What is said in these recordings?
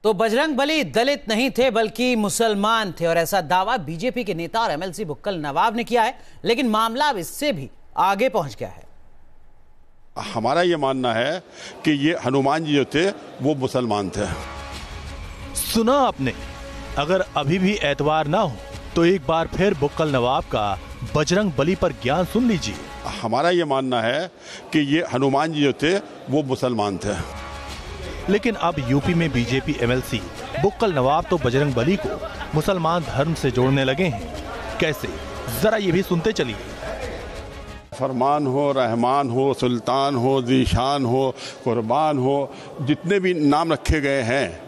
तो बजरंगबली दलित नहीं थे बल्कि मुसलमान थे और ऐसा दावा बीजेपी के नेता और एमएलसी बुक्कल नवाब ने किया है। लेकिन मामला अब इससे भी आगे पहुंच गया है। हमारा ये मानना है कि ये हनुमान जी जो थे वो मुसलमान थे। सुना आपने? अगर अभी भी एतवार ना हो तो एक बार फिर बुक्कल नवाब का बजरंगबली पर ज्ञान सुन लीजिए। हमारा ये मानना है कि ये हनुमान जी जो थे वो मुसलमान थे। लेकिन अब यूपी में बीजेपी एमएलसी बुक्कल नवाब तो बजरंगबली को मुसलमान धर्म से जोड़ने लगे हैं। कैसे, जरा ये भी सुनते चलिए। फरमान हो, रहमान हो, सुल्तान हो, जीशान हो, कुर्बान हो, जितने भी नाम रखे गए हैं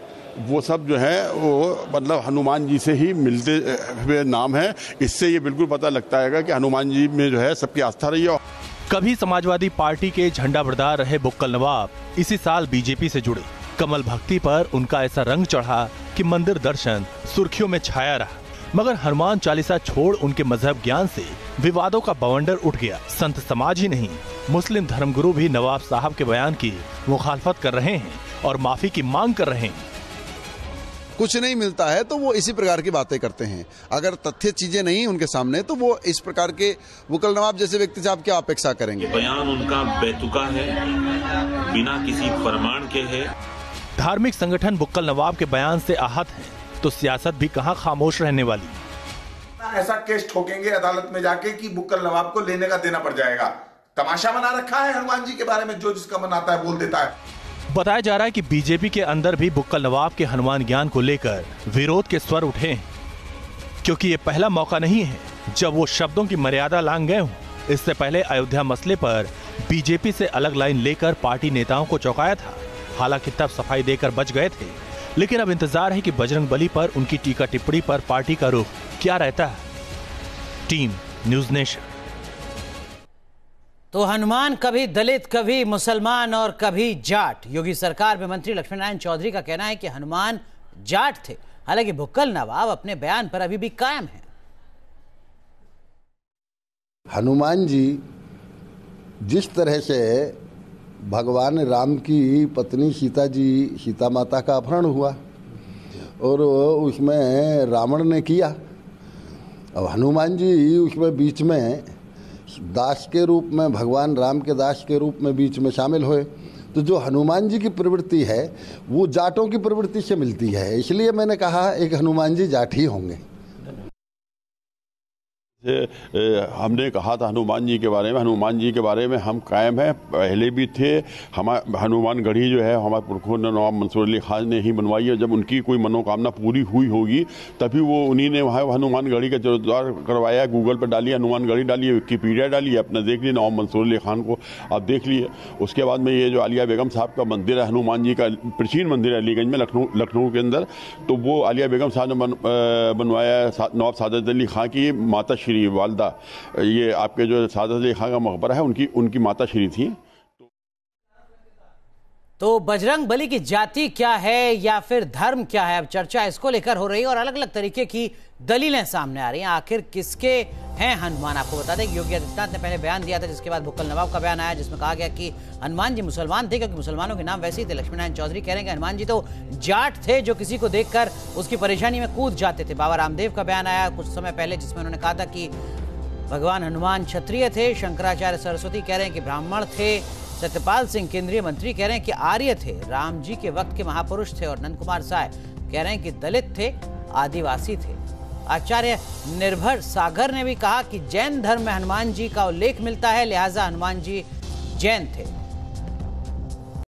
वो सब जो है वो मतलब हनुमान जी से ही मिलते हुए नाम है। इससे ये बिल्कुल पता लगता है कि हनुमान जी में जो है सबकी आस्था रही है। कभी समाजवादी पार्टी के झंडा बरदार रहे बुक्कल नवाब इसी साल बीजेपी से जुड़े। कमल भक्ति पर उनका ऐसा रंग चढ़ा कि मंदिर दर्शन सुर्खियों में छाया रहा। मगर हनुमान चालीसा छोड़ उनके मजहब ज्ञान से विवादों का बवंडर उठ गया। संत समाज ही नहीं, मुस्लिम धर्मगुरु भी नवाब साहब के बयान की मुखालफत कर रहे हैं और माफी की मांग कर रहे हैं। कुछ नहीं मिलता है तो वो इसी प्रकार की बातें करते हैं। अगर तथ्य चीजें नहीं उनके सामने तो वो इस प्रकार के बुक्कल नवाब जैसे व्यक्ति से आप क्या अपेक्षा करेंगे? बयान उनका बेतुका है, बिना किसी प्रमाण के है। धार्मिक संगठन बुक्कल नवाब के बयान से आहत है तो सियासत भी कहां खामोश रहने वाली। ऐसा केस ठोकेंगे अदालत में जाके कि बुक्कल नवाब को लेने का देना पड़ जाएगा। तमाशा बना रखा है हनुमान जी के बारे में, जो जिसका मन आता है बोल देता है। बताया जा रहा है कि बीजेपी के अंदर भी बुक्कल नवाब के हनुमान ज्ञान को लेकर विरोध के स्वर उठे हैं, क्योंकि ये पहला मौका नहीं है जब वो शब्दों की मर्यादा लांघ गए हों। इससे पहले अयोध्या मसले पर बीजेपी से अलग लाइन लेकर पार्टी नेताओं को चौंकाया था। हालांकि तब सफाई देकर बच गए थे। लेकिन अब इंतजार है कि बजरंगबली पर उनकी टीका टिप्पणी पर पार्टी का रुख क्या रहता है। Team news nation. तो हनुमान कभी दलित, कभी मुसलमान और कभी जाट। योगी सरकार में मंत्री लक्ष्मण नारायण चौधरी का कहना है कि हनुमान जाट थे। हालांकि बुक्कल नवाब अपने बयान पर अभी भी कायम है। हनुमान जी जिस तरह से भगवान राम की पत्नी सीता माता का अपहरण हुआ और उसमें रावण ने किया, अब हनुमान जी उसमें बीच में दास के रूप में, भगवान राम के दास के रूप में बीच में शामिल हुए। तो जो हनुमान जी की प्रवृत्ति है वो जाटों की प्रवृत्ति से मिलती है, इसलिए मैंने कहा एक हनुमान जी जाट ही होंगे। हमने कहा था हनुमान जी के बारे में हम कायम हैं। पहले भी थे। हनुमान गढ़ी जो है हमारे पुरखों ने नवाब मंसूर अली खान ने ही बनवाई है। जब उनकी कोई मनोकामना पूरी हुई होगी तभी वो उन्हीं ने वहाँ हनुमान गढ़ी का जोरदार करवाया। गूगल पर डालिए, हनुमान गढ़ी डालिए, विकीपीडिया डालिए, अपना देख लिए नवाब मंसूर अली खान को आप देख लिए। उसके बाद में ये जो आलिया बेगम साहब का मंदिर है, हनुमान जी का प्राचीन मंदिर है अलीगंज में, लखनऊ के अंदर, तो वो आलिया बेगम साहब ने बनवाया। नवाब सादत अली खान की माता श्री वालदा, ये आपके जो सादत अली खान का मकबरा है उनकी माता श्री थी। तो बजरंगबली की जाति क्या है या फिर धर्म क्या है, अब चर्चा इसको लेकर हो रही है और अलग अलग तरीके की दलीलें सामने आ रही हैं। आखिर किसके हैं हनुमान? आपको बता दें कि योगी आदित्यनाथ ने पहले बयान दिया था, जिसके बाद बुक्कल नवाब का बयान आया जिसमें कहा गया कि हनुमान जी मुसलमान थे क्योंकि मुसलमानों के नाम वैसे ही थे। लक्ष्मण नारायण चौधरी कह रहे हैं कि हनुमान जी तो जाट थे जो किसी को देखकर उसकी परेशानी में कूद जाते थे। बाबा रामदेव का बयान आया कुछ समय पहले जिसमें उन्होंने कहा था कि भगवान हनुमान क्षत्रिय थे। शंकराचार्य सरस्वती कह रहे हैं कि ब्राह्मण थे। सत्यपाल सिंह केंद्रीय मंत्री कह रहे हैं कि आर्य थे, राम जी के वक्त के महापुरुष थे। और नंद कुमार साय कह रहे हैं कि दलित थे, आदिवासी थे। आचार्य निर्भर सागर ने भी कहा कि जैन धर्म में हनुमान जी का उल्लेख मिलता है, लिहाजा हनुमान जी जैन थे।